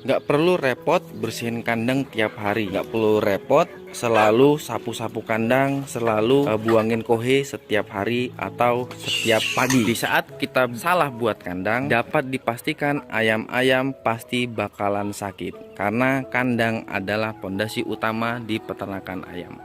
Nggak perlu repot bersihin kandang tiap hari, nggak perlu repot selalu sapu-sapu kandang, selalu buangin kohe setiap hari atau setiap pagi. Di saat kita salah buat kandang, dapat dipastikan ayam-ayam pasti bakalan sakit, karena kandang adalah pondasi utama di peternakan ayam.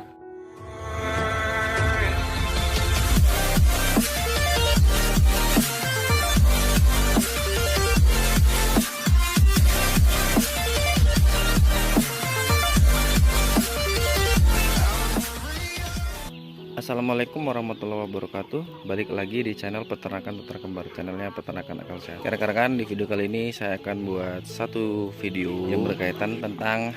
Assalamualaikum warahmatullahi wabarakatuh. Balik lagi di channel peternakan baru, channelnya peternakan akal sehat. Rekan-rekan, di video kali ini saya akan buat satu video yang berkaitan tentang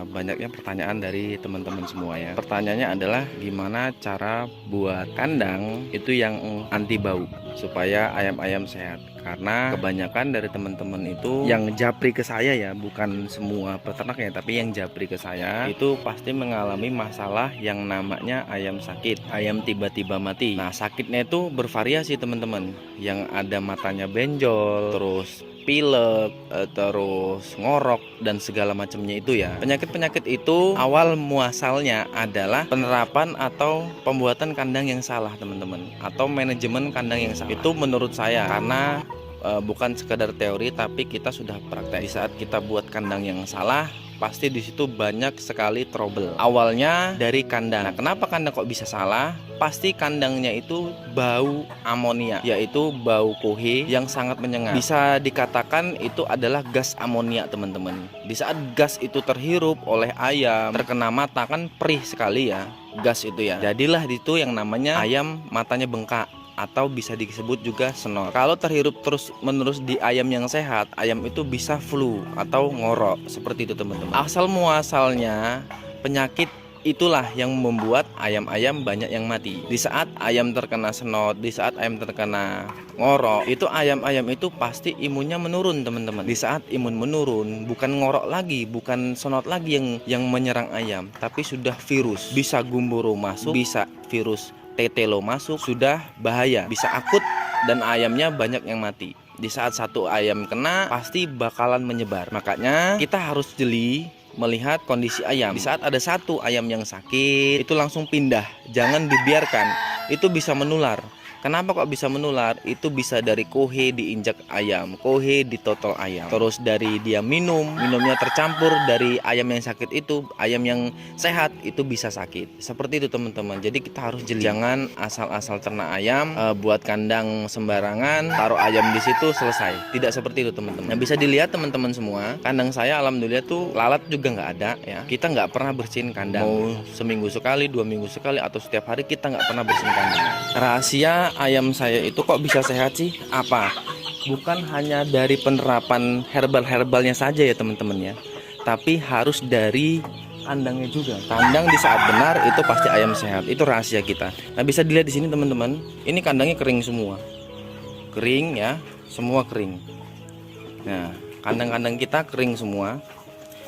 banyaknya pertanyaan dari teman-teman semua ya. Pertanyaannya adalah gimana cara buat kandang itu yang anti bau supaya ayam-ayam sehat. Karena kebanyakan dari teman-teman itu yang japri ke saya ya, bukan semua peternaknya, tapi yang japri ke saya itu pasti mengalami masalah yang namanya ayam sakit, ayam tiba-tiba mati. Nah, sakitnya itu bervariasi teman-teman. Yang ada matanya benjol, terus pilek, terus ngorok dan segala macamnya itu ya. Penyakit-penyakit itu awal muasalnya adalah penerapan atau pembuatan kandang yang salah teman-teman, atau manajemen kandang yang salah. Itu menurut saya, karena bukan sekadar teori tapi kita sudah praktek. Di saat kita buat kandang yang salah, pasti di situ banyak sekali trouble. Awalnya dari kandang. Nah, kenapa kandang kok bisa salah? Pasti kandangnya itu bau amonia, yaitu bau kohe yang sangat menyengat. Bisa dikatakan itu adalah gas amonia teman-teman. Di saat gas itu terhirup oleh ayam, terkena mata, kan perih sekali ya gas itu ya. Jadilah itu yang namanya ayam matanya bengkak, atau bisa disebut juga snot. Kalau terhirup terus menerus di ayam yang sehat, ayam itu bisa flu atau ngorok seperti itu teman-teman. Asal muasalnya penyakit itulah yang membuat ayam-ayam banyak yang mati. Di saat ayam terkena snot, di saat ayam terkena ngorok, itu ayam-ayam itu pasti imunnya menurun teman-teman. Di saat imun menurun, bukan ngorok lagi, bukan snot lagi yang menyerang ayam, tapi sudah virus. Bisa gumboro masuk, bisa virus tetelo masuk, sudah bahaya, bisa akut dan ayamnya banyak yang mati. Di saat satu ayam kena, pasti bakalan menyebar. Makanya kita harus jeli melihat kondisi ayam. Di saat ada satu ayam yang sakit, itu langsung pindah, jangan dibiarkan, itu bisa menular. Kenapa kok bisa menular? Itu bisa dari kohe diinjak ayam, kohe ditotol ayam, terus dari dia minumnya tercampur dari ayam yang sakit itu, ayam yang sehat itu bisa sakit. Seperti itu teman-teman. Jadi kita harus jeli, jangan asal-asal ternak ayam, buat kandang sembarangan, taruh ayam di situ selesai. Tidak seperti itu teman-teman. Nah, bisa dilihat teman-teman semua, kandang saya alhamdulillah tuh lalat juga nggak ada ya. Kita nggak pernah bersihin kandang, mau seminggu sekali, 2 minggu sekali, atau setiap hari kita nggak pernah bersihin kandang. Rahasia ayam saya itu kok bisa sehat sih? Apa? Bukan hanya dari penerapan herbal-herbalnya saja ya teman-teman ya, tapi harus dari kandangnya juga. Kandang di saat benar itu pasti ayam sehat. Itu rahasia kita. Nah, bisa dilihat di sini teman-teman. Ini kandangnya kering semua. Kering ya, semua kering. Nah, kandang-kandang kita kering semua.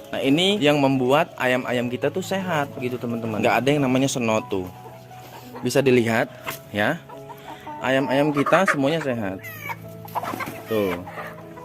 Nah, ini yang membuat ayam-ayam kita tuh sehat gitu teman-teman. Nggak ada yang namanya snot tuh. Bisa dilihat ya. Ayam-ayam kita semuanya sehat. Tuh.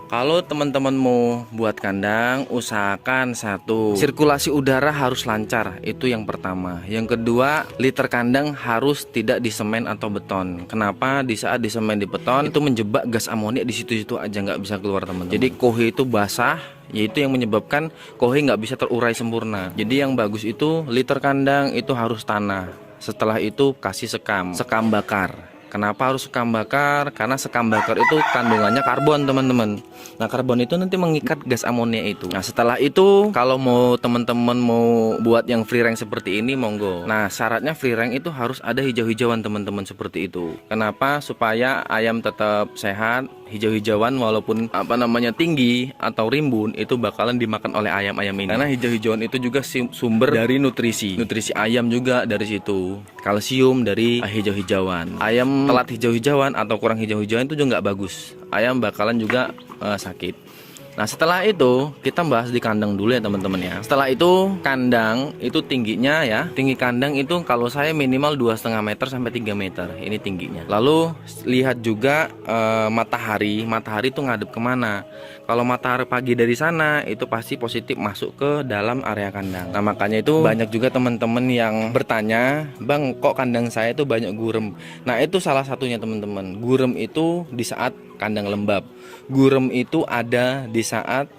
Kalau teman-teman mau buat kandang, usahakan satu, sirkulasi udara harus lancar. Itu yang pertama. Yang kedua, liter kandang harus tidak disemen atau beton. Kenapa? Di saat disemen di beton itu menjebak gas amonia di situ-situ aja, nggak bisa keluar teman-teman. Jadi kohe itu basah, yaitu yang menyebabkan kohe nggak bisa terurai sempurna. Jadi yang bagus itu liter kandang itu harus tanah. Setelah itu kasih sekam bakar. Kenapa harus sekam bakar? Karena sekam bakar itu kandungannya karbon teman-teman. Nah, karbon itu nanti mengikat gas amonia itu. Nah, setelah itu kalau mau teman-teman mau buat yang free range seperti ini, monggo. Nah, syaratnya free range itu harus ada hijau-hijauan teman-teman seperti itu. Kenapa? Supaya ayam tetap sehat. Hijau-hijauan walaupun tinggi atau rimbun itu bakalan dimakan oleh ayam-ayam ini. Karena hijau-hijauan itu juga sumber dari nutrisi ayam juga dari situ. Kalsium dari hijau-hijauan. Ayam telat hijau-hijauan atau kurang hijau-hijauan itu juga nggak bagus. Ayam bakalan juga sakit. Nah setelah itu kita bahas di kandang dulu ya teman-teman ya. Setelah itu kandang itu tingginya ya, tinggi kandang itu kalau saya minimal 2,5 meter sampai 3 meter ini tingginya. Lalu lihat juga matahari itu ngadep kemana. Kalau matahari pagi dari sana itu pasti positif masuk ke dalam area kandang. Nah makanya itu banyak juga teman-teman yang bertanya, Bang kok kandang saya itu banyak gurem. Nah itu salah satunya teman-teman. Gurem itu di saat kandang lembab. Gurem itu ada di saat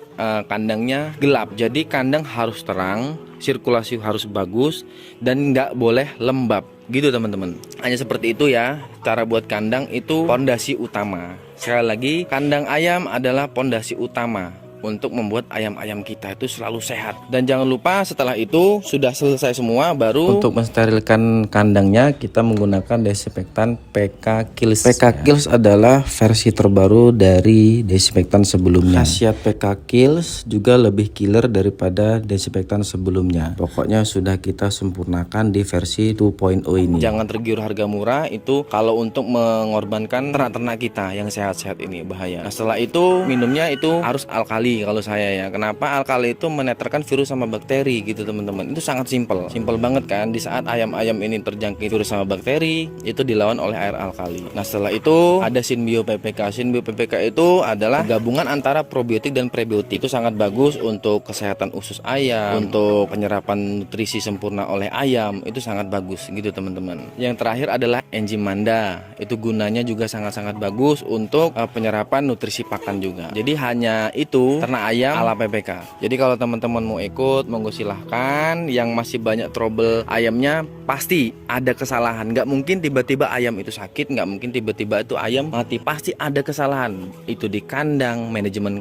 kandangnya gelap. Jadi kandang harus terang, sirkulasi harus bagus, dan nggak boleh lembab gitu teman-teman. Hanya seperti itu ya cara buat kandang, itu pondasi utama. Sekali lagi, kandang ayam adalah pondasi utama untuk membuat ayam-ayam kita itu selalu sehat. Dan jangan lupa setelah itu sudah selesai semua, baru untuk mensterilkan kandangnya kita menggunakan desinfektan PK Kills. PK Kills adalah versi terbaru dari desinfektan sebelumnya. Khasiat PK Kills juga lebih killer daripada desinfektan sebelumnya. Pokoknya sudah kita sempurnakan di versi 2.0 ini. Jangan tergiur harga murah itu kalau untuk mengorbankan ternak-ternak kita yang sehat-sehat ini, bahaya. Nah, setelah itu minumnya itu harus alkali kalau saya ya. Kenapa? Alkali itu menetralkan virus sama bakteri gitu teman-teman. Itu sangat simpel banget kan. Di saat ayam-ayam ini terjangkit virus sama bakteri, itu dilawan oleh air alkali. Nah setelah itu ada Synbio PPK. Synbio PPK itu adalah gabungan antara probiotik dan prebiotik. Itu sangat bagus untuk kesehatan usus ayam, untuk penyerapan nutrisi sempurna oleh ayam. Itu sangat bagus gitu teman-teman. Yang terakhir adalah enzim manda. Itu gunanya juga sangat-sangat bagus untuk penyerapan nutrisi pakan juga. Jadi hanya itu ternak ayam ala PPK. Jadi kalau teman-teman mau ikut, monggo silahkan. Yang masih banyak trouble ayamnya, pasti ada kesalahan. Nggak mungkin tiba-tiba ayam itu sakit, nggak mungkin tiba-tiba itu ayam mati. Pasti ada kesalahan. Itu di kandang, manajemen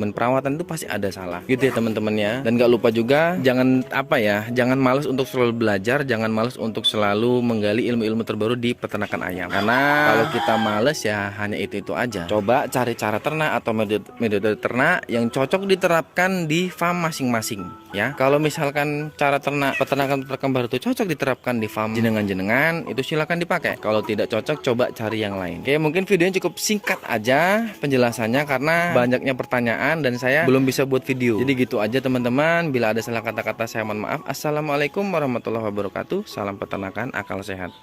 perawatan itu pasti ada salah. Gitu ya teman-teman ya. Dan nggak lupa juga jangan jangan malas untuk selalu belajar, jangan malas untuk selalu menggali ilmu-ilmu terbaru di peternakan ayam. Karena kalau kita males ya hanya itu aja. Coba cari cara ternak atau metode ternak yang cocok diterapkan di farm masing-masing ya. Kalau misalkan cara peternakan kembar itu cocok diterapkan di farm jenengan itu silakan dipakai. Kalau tidak cocok, coba cari yang lain. Oke, mungkin videonya cukup singkat aja penjelasannya karena banyaknya pertanyaan dan saya belum bisa buat video. Jadi gitu aja teman-teman. Bila ada salah kata-kata saya mohon maaf. Assalamualaikum warahmatullahi wabarakatuh. Salam peternakan akal sehat.